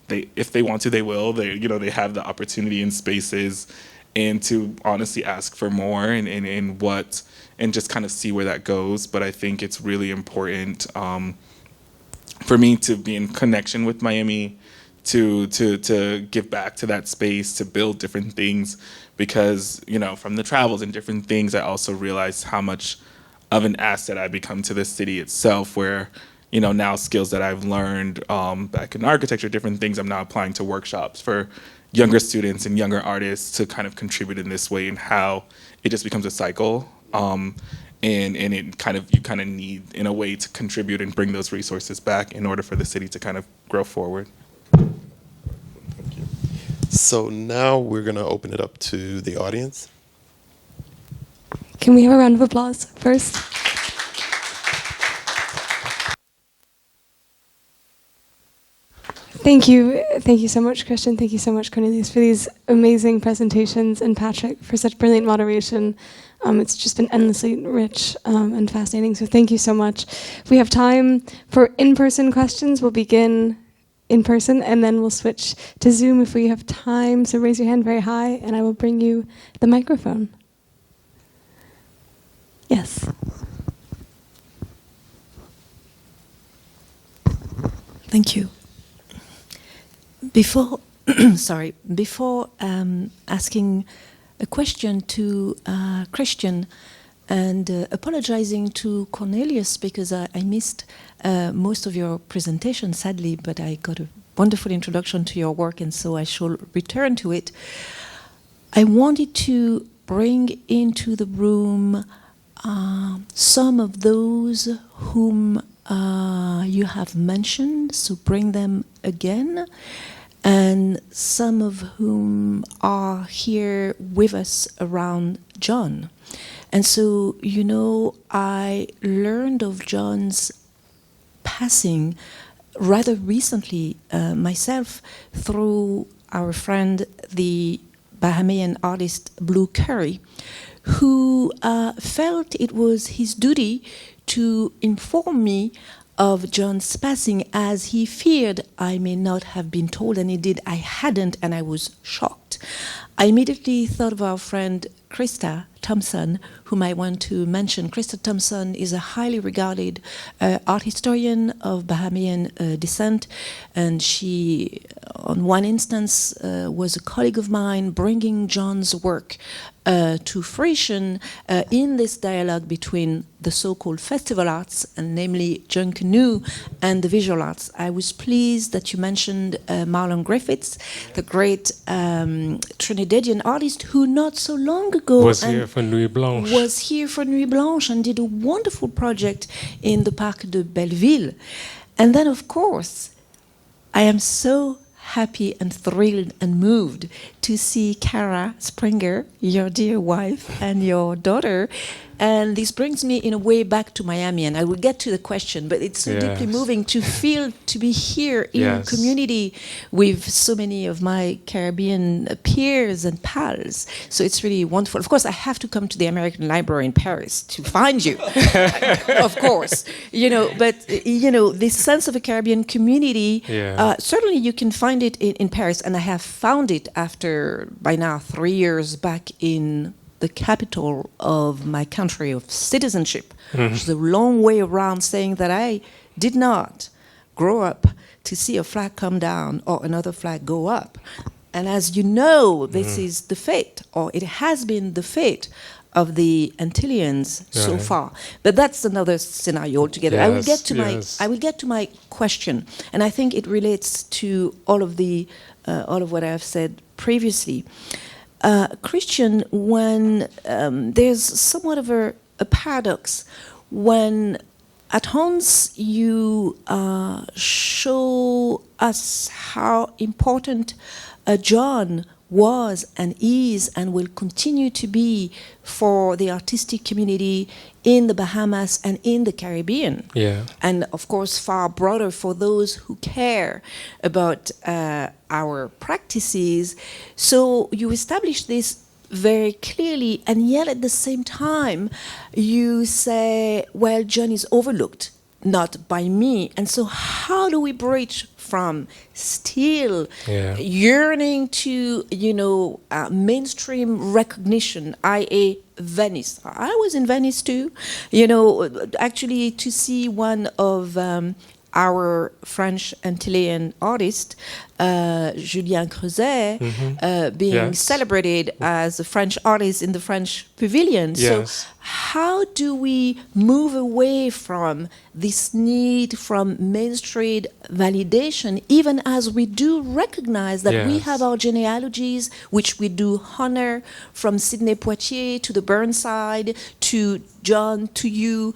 if they want to, they will. They have the opportunity in spaces, and to honestly ask for more and what, and just kind of see where that goes. But I think it's really important for me to be in connection with Miami, to give back to that space, to build different things, because from the travels and different things, I also realized how much of an asset I become to the city itself, where now skills that I've learned back in architecture, different things I'm now applying to workshops for younger students and younger artists to kind of contribute in this way, and how it just becomes a cycle. And it kind of, you kind of need, in a way, to contribute and bring those resources back in order for the city to kind of grow forward. Thank you. So now we're going to open it up to the audience. Can we have a round of applause first? Thank you so much, Christian. Thank you so much, Cornelius, for these amazing presentations, and Patrick for such brilliant moderation. It's just been endlessly rich and fascinating, so thank you so much. If we have time for in-person questions, we'll begin in person, and then we'll switch to Zoom if we have time, so raise your hand very high, and I will bring you the microphone. Yes. Thank you. Before asking a a question to Christian, and apologizing to Cornelius because I missed most of your presentation, sadly, but I got a wonderful introduction to your work, and so I shall return to it. I wanted to bring into the room some of those whom you have mentioned, so bring them again, and some of whom are here with us around John. And so, you know, I learned of John's passing rather recently myself through our friend, the Bahamian artist Blue Curry, who felt it was his duty to inform me of John's passing, as he feared I may not have been told, and indeed I hadn't, and I was shocked. I immediately thought of our friend Krista Thompson, whom I want to mention. Krista Thompson is a highly regarded art historian of Bahamian descent, and she, on one instance, was a colleague of mine, bringing John's work to fruition in this dialogue between the so-called festival arts, and namely John Canoe, and the visual arts. I was pleased that you mentioned Marlon Griffiths, the great Trinidadian artist who not so long ago was here for Nuit Blanche. Was here for Nuit Blanche and did a wonderful project in the Parc de Belleville. And then, of course, I am so happy and thrilled and moved to see Cara Springer, your dear wife, and your daughter. And this brings me in a way back to Miami, and I will get to the question, but it's so deeply moving to feel, to be here in community with so many of my Caribbean peers and pals. So it's really wonderful. Of course, I have to come to the American Library in Paris to find you, of course. You know, but, you know, this sense of a Caribbean community, certainly you can find it in Paris, and I have found it after, by now, 3 years back in the capital of my country of citizenship, which is a long way around saying that I did not grow up to see a flag come down or another flag go up. And as you know, this is the fate, or it has been the fate of the Antillians so far. But that's another scenario altogether. I will get to my question, and I think it relates to all of what I have said previously. Christian, when there's somewhat of a paradox when at once you show us how important John was and is and will continue to be for the artistic community in the Bahamas and in the Caribbean. And of course far broader for those who care about our practices. So you establish this very clearly, and yet at the same time you say, well, John is overlooked, not by me. And so how do we bridge from still yearning to, you know, mainstream recognition, i.e. Venice. I was in Venice too, you know, actually to see one of our French Antillean artist, Julien Creuset, being celebrated as a French artist in the French Pavilion. So how do we move away from this need from mainstream validation, even as we do recognize that we have our genealogies, which we do honor, from Sidney Poitier to the Burnside, to John, to you,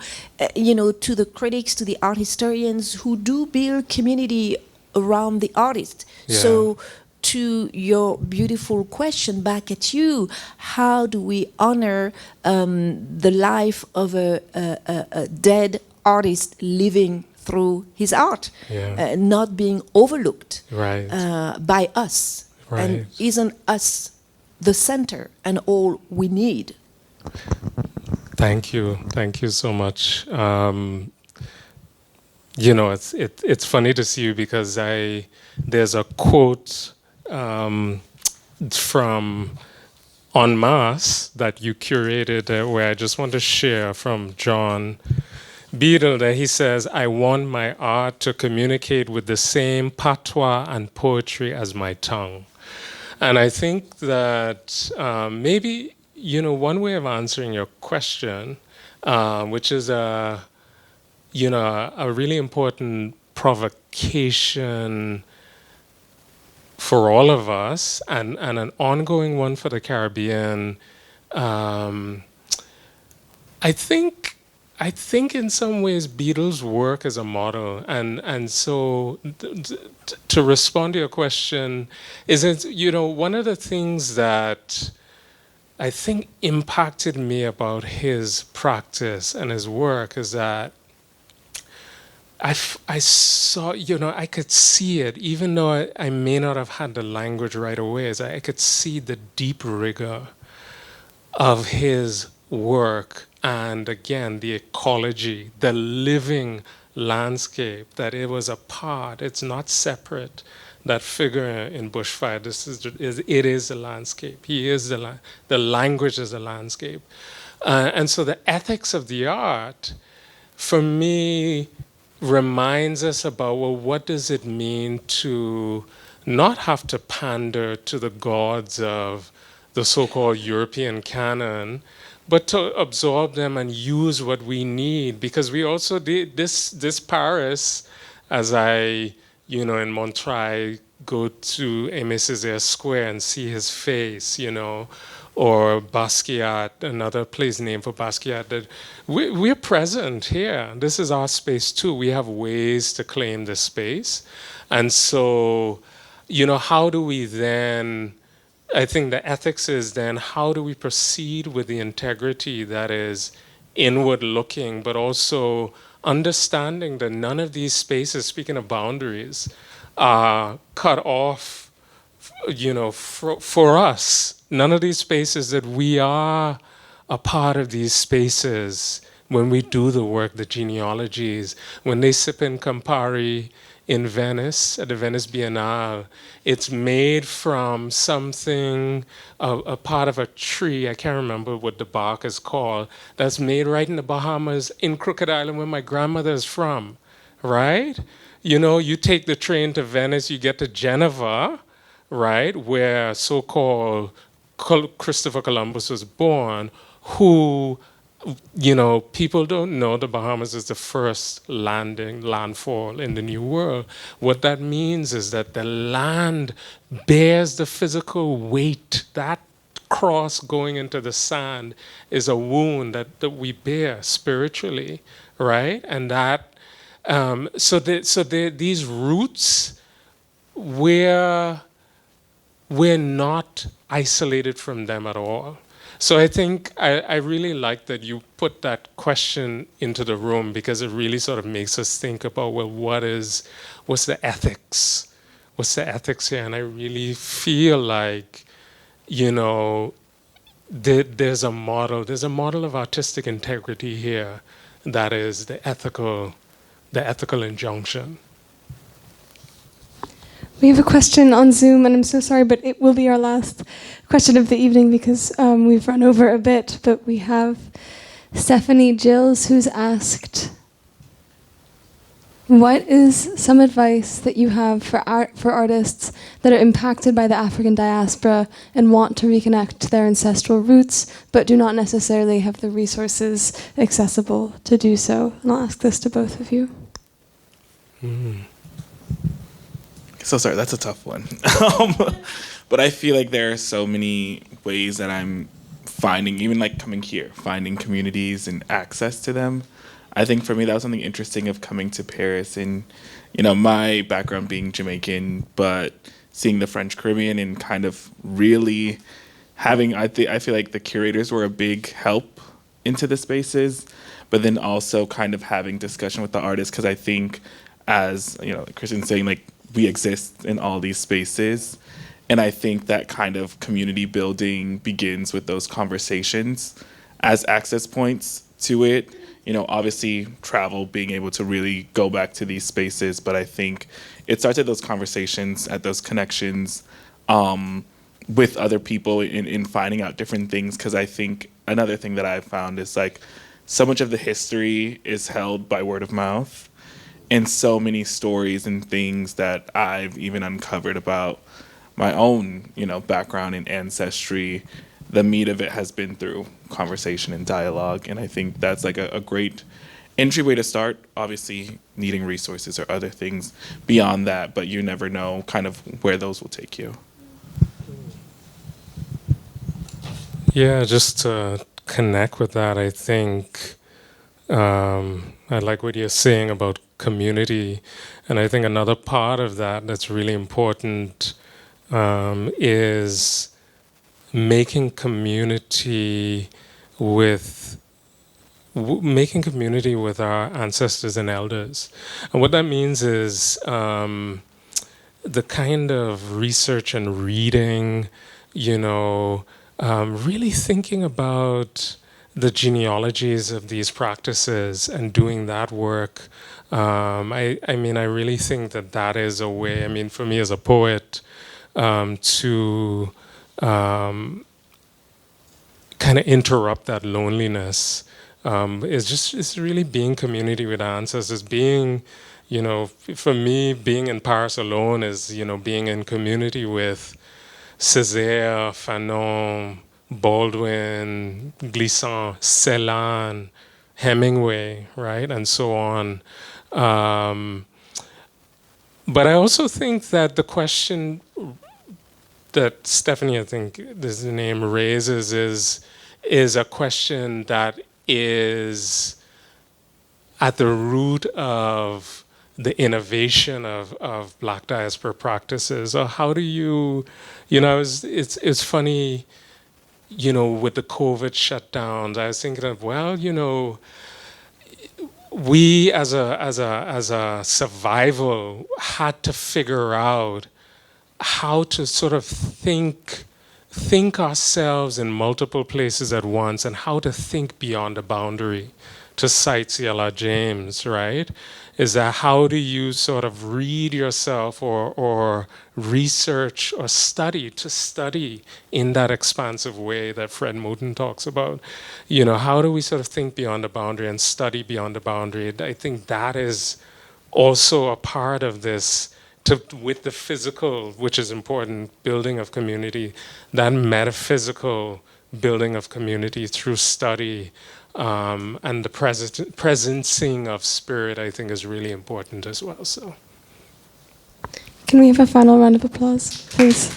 you know, to the critics, to the art historians who do build community around the artist. So to your beautiful question back at you, how do we honor the life of a dead artist living through his art, not being overlooked by us, and isn't us the center and all we need? Thank you so much. You know, it's funny to see you because there's a quote from En Masse that you curated where I just want to share from John Beadle, that he says, "I want my art to communicate with the same patois and poetry as my tongue." And I think that maybe, one way of answering your question, which is a really important provocation for all of us, and an ongoing one for the Caribbean. I think in some ways Beatles work as a model, and so to respond to your question, is it one of the things that I think impacted me about his practice and his work is that I saw, I could see it, even though I may not have had the language right away, as I could see the deep rigor of his work, and again, the ecology, the living landscape, that it was a part, it's not separate. That figure in Bushfire, it is the landscape. He is the language is the landscape. And so the ethics of the art, for me, reminds us about, well, what does it mean to not have to pander to the gods of the so-called European canon, but to absorb them and use what we need. Because we also did this Paris, as I, in Montreuil, go to Aimé Césaire Square and see his face, or Basquiat, another place named for Basquiat, that we're present here. This is our space too. We have ways to claim this space. And so, how do we then, I think the ethics is then, how do we proceed with the integrity that is inward looking, but also understanding that none of these spaces, speaking of boundaries, are cut off, for us. None of these spaces, that we are a part of these spaces when we do the work, the genealogies. When they sip in Campari in Venice, at the Venice Biennale, it's made from something, a part of a tree, I can't remember what the bark is called, that's made right in the Bahamas, in Crooked Island, where my grandmother is from, right? You take the train to Venice, you get to Geneva, right, where so-called Christopher Columbus was born, who, people don't know the Bahamas is the first landfall in the New World. What that means is that the land bears the physical weight. That cross going into the sand is a wound that we bear spiritually, right? And that, these roots, we're not isolated from them at all. So I think I really like that you put that question into the room, because it really sort of makes us think about, well, what's the ethics? What's the ethics here? And I really feel like, there's a model of artistic integrity here that is the ethical injunction. We have a question on Zoom, and I'm so sorry, but it will be our last question of the evening because we've run over a bit. But we have Stephanie Gills, who's asked, what is some advice that you have for artists that are impacted by the African diaspora and want to reconnect to their ancestral roots, but do not necessarily have the resources accessible to do so? And I'll ask this to both of you. So sorry, that's a tough one. But I feel like there are so many ways that I'm finding, even like coming here, finding communities and access to them. I think for me that was something interesting of coming to Paris, and my background being Jamaican, but seeing the French Caribbean and kind of really having, I feel like the curators were a big help into the spaces, but then also kind of having discussion with the artists, because I think, as Christian's saying, like, we exist in all these spaces. And I think that kind of community building begins with those conversations as access points to it. Obviously travel, being able to really go back to these spaces. But I think it starts at those conversations, at those connections with other people in finding out different things. Because I think another thing that I've found is like so much of the history is held by word of mouth. And so many stories and things that I've even uncovered about my own, background in ancestry, the meat of it has been through conversation and dialogue. And I think that's like a great entryway to start, obviously needing resources or other things beyond that, but you never know kind of where those will take you. Yeah, just to connect with that, I think I like what you're saying about community. And I think another part of that that's really important is making community with our ancestors and elders. And what that means is the kind of research and reading, really thinking about the genealogies of these practices and doing that work. I really think that is a way, for me as a poet, to kind of interrupt that loneliness. It's really being community with our ancestors. Being, for me, being in Paris alone is, being in community with Césaire, Fanon, Baldwin, Glissant, Celan, Hemingway, right, and so on. But I also think that the question that Stephanie, I think this is the name, raises is a question that is at the root of the innovation of Black diaspora practices. Or how do you, it's funny, with the COVID shutdowns, I was thinking of, we as a survival had to figure out how to sort of think ourselves in multiple places at once, and how to think beyond the boundary, to cite C.L.R. James, right? Is that how do you sort of read yourself or research or study in that expansive way that Fred Moten talks about? How do we sort of think beyond the boundary and study beyond the boundary? I think that is also a part of this, with the physical, which is important, building of community, that metaphysical building of community through study, and the presencing of spirit, I think, is really important as well. So, can we have a final round of applause, please?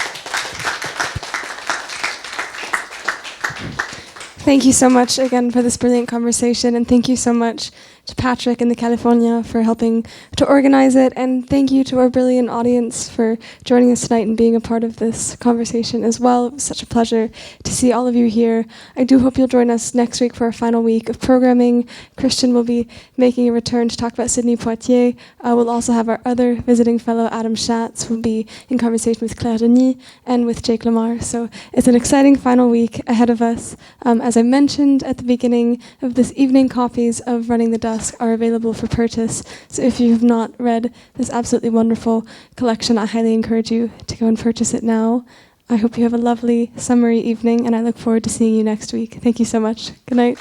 Thank you so much again for this brilliant conversation, and thank you so much to Patrick and the California for helping to organize it, and thank you to our brilliant audience for joining us tonight and being a part of this conversation as well. It was such a pleasure to see all of you here. I do hope you'll join us next week for our final week of programming. Christian will be making a return to talk about Sidney Poitier. We'll also have our other visiting fellow, Adam Schatz, who will be in conversation with Claire Denis and with Jake Lamar. So it's an exciting final week ahead of us. As I mentioned at the beginning of this evening, copies of Running the Dusk are available for purchase. So if you have not read this absolutely wonderful collection, I highly encourage you to go and purchase it now. I hope you have a lovely summery evening, and I look forward to seeing you next week. Thank you so much. Good night.